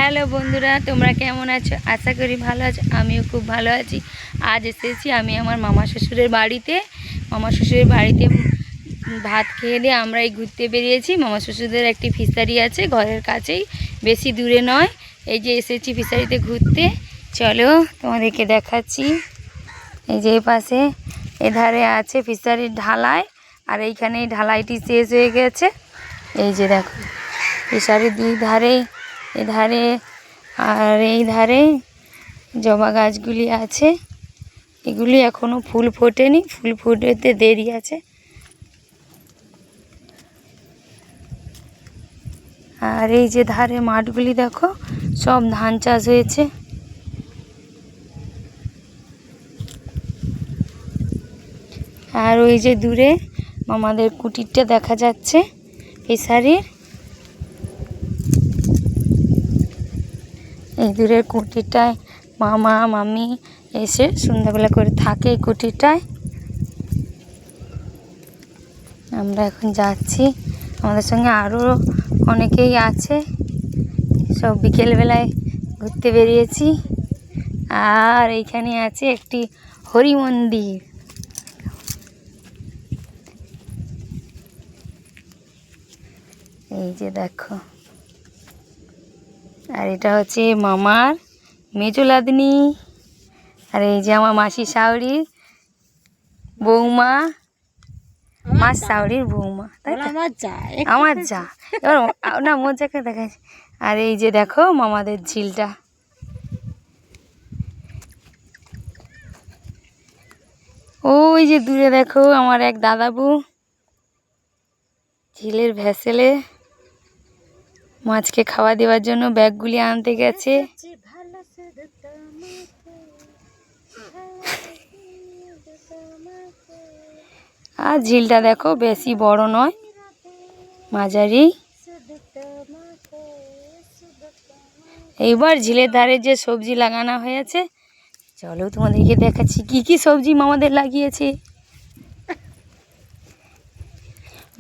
Hello বন্ধুরা, তোমরা কেমন আছো? আশা করি ভালো আছো। আমিও খুব ভালো আছি। আজ এসেছি আমি আমার মামা শ্বশুরের বাড়িতে। ভাত খেয়ে দিয়ে আমরাই ঘুরতে বেরিয়েছি। মামা শ্বশুরদের একটি ফিশারি আছে ঘরের কাছেই, বেশি দূরে নয়। এই যে এসেছি ফিশারিতে ঘুরতে। চলো তোমাদেরকে দেখাচ্ছি। এই যে পাশে এধারে আছে ফিশারির ঢালাই, আর এইখানে ঢালাইটি শেষ হয়ে গেছে। এই যে দেখো ফিশারির দুই ধারে, এধারে আর এই ধারে জবা গাছগুলি আছে। এগুলি এখনো ফুল ফোটেনি, ফুল ফুটতে দেরি আছে। আর এই যে ধারে মাঠগুলি দেখো, সব ধান চাষ হয়েছে। আর ওই যে দূরে আমাদের কুটিরটা দেখা যাচ্ছে ফিশারির। এই দূরের কুটিরটায় মামা মামি এসে সন্ধ্যাবেলা করে থাকে এই কুটিরটায়। আমরা এখন যাচ্ছি, আমাদের সঙ্গে আরও অনেকেই আছে। সব বিকেলবেলায় ঘুরতে বেরিয়েছি। আর এইখানে আছে একটি হরি মন্দির। এই যে দেখো, আর এটা হচ্ছে মামার মেজো লাদনি। আর এই যে আমার মাসি শাওরির বৌমা, মাস শাওরির বৌমা, তাই তো আমার যা। এবার না মজাকে দেখাচ্ছি। আর এই যে দেখো মামাদের ঝিলটা। ওই যে দূরে দেখো আমার এক দাদাবু ঝিলের ভেসেলে মাছকে খাওয়া দেওয়ার জন্য ব্যাগগুলি আনতে গেছে। আর ঝিলটা দেখো বেশি বড় নয়, মাঝারি। এইবার ঝিলের ধারে যে সবজি লাগানো হয়েছে, চলো তোমাদেরকে দেখাচ্ছি কি কি সবজি মামাদের লাগিয়েছে।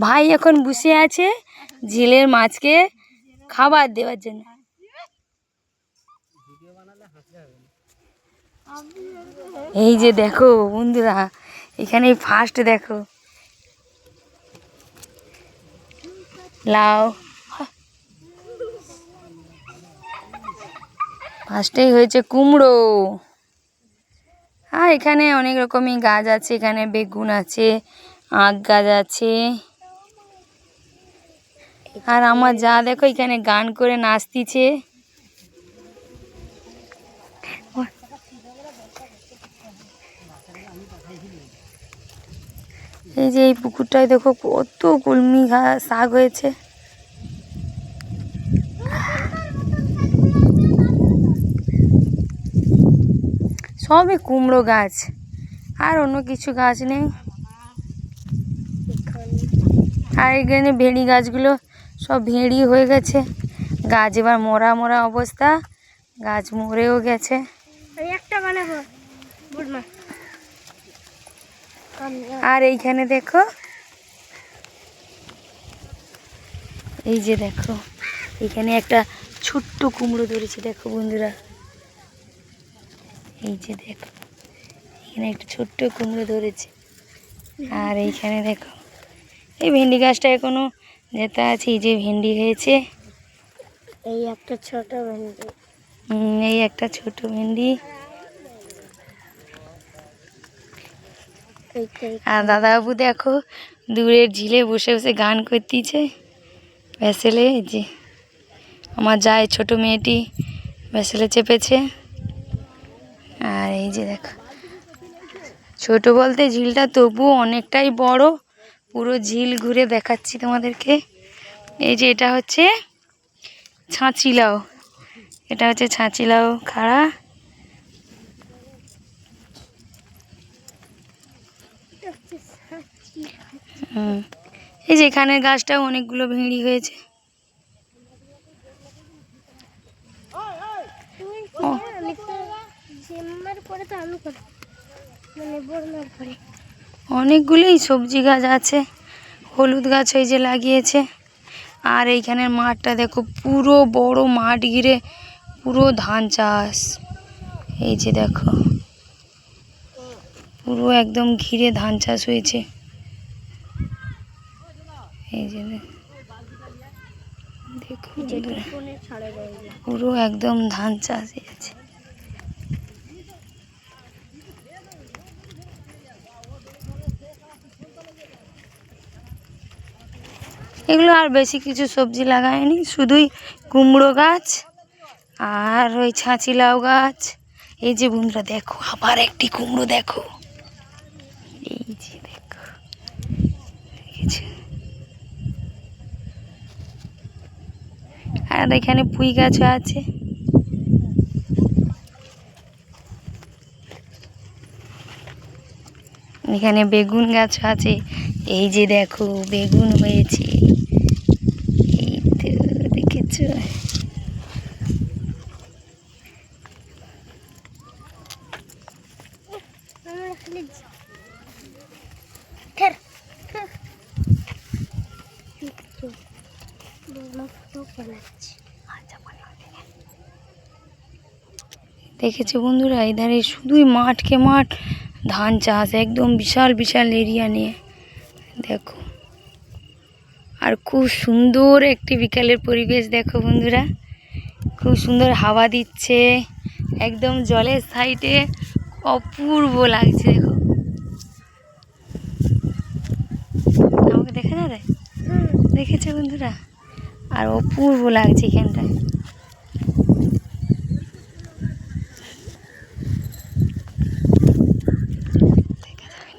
ভাই এখন বসে আছে ঝিলের মাছকে খাবার দেওয়ার জন্য। এই যে দেখো বন্ধুরা, এখানে ফার্স্ট দেখো লাউ, ফার্স্টেই হয়েছে কুমড়ো। আর এখানে অনেক রকমই গাছ আছে, এখানে বেগুন আছে, আখ গাছ আছে। আর আমার যা দেখো এখানে গান করে নাচতিছে। এই যে এই পুকুরটায় দেখো কত কলমি শাক হয়েছে। সবই কুমড়ো গাছ, আর অন্য কিছু গাছ নেই। আর এখানে ভেড়ি গাছগুলো সব ভেড়ি হয়ে গেছে, গাছ এবার মরা মরা অবস্থা, গাছ মরেও গেছে। আর এইখানে দেখো, এই যে দেখো এখানে একটা ছোট্ট কুমড়ো ধরেছে দেখো বন্ধুরা। এই যে দেখো এখানে একটা ছোট্ট কুমড়ো ধরেছে। আর এইখানে দেখো এই ভেন্ডি গাছটা এখনো যেতে আছে। এই যে ভেন্ডি হয়েছে, এই একটা ছোট ভেন্ডি, এই একটা ছোট ভেন্ডি। আর দাদাবাবু দেখো দূরের ঝিলে বসে বসে গান করতেছে ভেসেলে। এই যে আমার যায় ছোট মেয়েটি ভেসেলে চেপেছে। আর এই যে দেখো ছোট বলতে ঝিলটা তবুও অনেকটাই বড়, পুরো ঝিল ঘুরে দেখাচ্ছি তোমাদেরকে। এই যে এটা হচ্ছে ছাঁচিলাও, এটা হচ্ছে ছাঁচিলাও খাড়া। এই যে এখানের গাছটাও অনেকগুলো ভেড়ি হয়েছে। অনেকগুলোই সবজি গাছ আছে, হলুদ গাছ ওই যে লাগিয়েছে। আর এইখানের মাঠটা দেখো পুরো বড় মাঠ ঘিরে পুরো ধান চাষ। এই যে দেখো পুরো একদম ঘিরে ধান চাষ হয়েছে। এই যে দেখো পুরো একদম ধান চাষ হয়েছে। এগুলো আর বেশি কিছু সবজি লাগায়নি, শুধুই কুমড়ো গাছ আর ওই ছাঁচি লাউ গাছ। এই যে বন্ধুরা দেখো আবার একটি কুমড়ো, দেখো এই যে দেখো, দেখেছো? আর এখানে পুঁই গাছও আছে। এখানে বেগুন গাছ আছে। এই যে দেখো বেগুন হয়েছে, এই তো দেখেছো? দেখেছো বন্ধুরা, এই ধারে শুধুই মাঠকে মাঠ ধান চাষ, একদম বিশাল বিশাল এরিয়া নিয়ে। দেখো আর খুব সুন্দর একটি বিকালের পরিবেশ। দেখো বন্ধুরা খুব সুন্দর হাওয়া দিচ্ছে, একদম জলের সাইডে অপূর্ব লাগছে। দেখো আমাকে দেখা যাবে, দেখেছো বন্ধুরা? আর অপূর্ব লাগছে এখানটায়।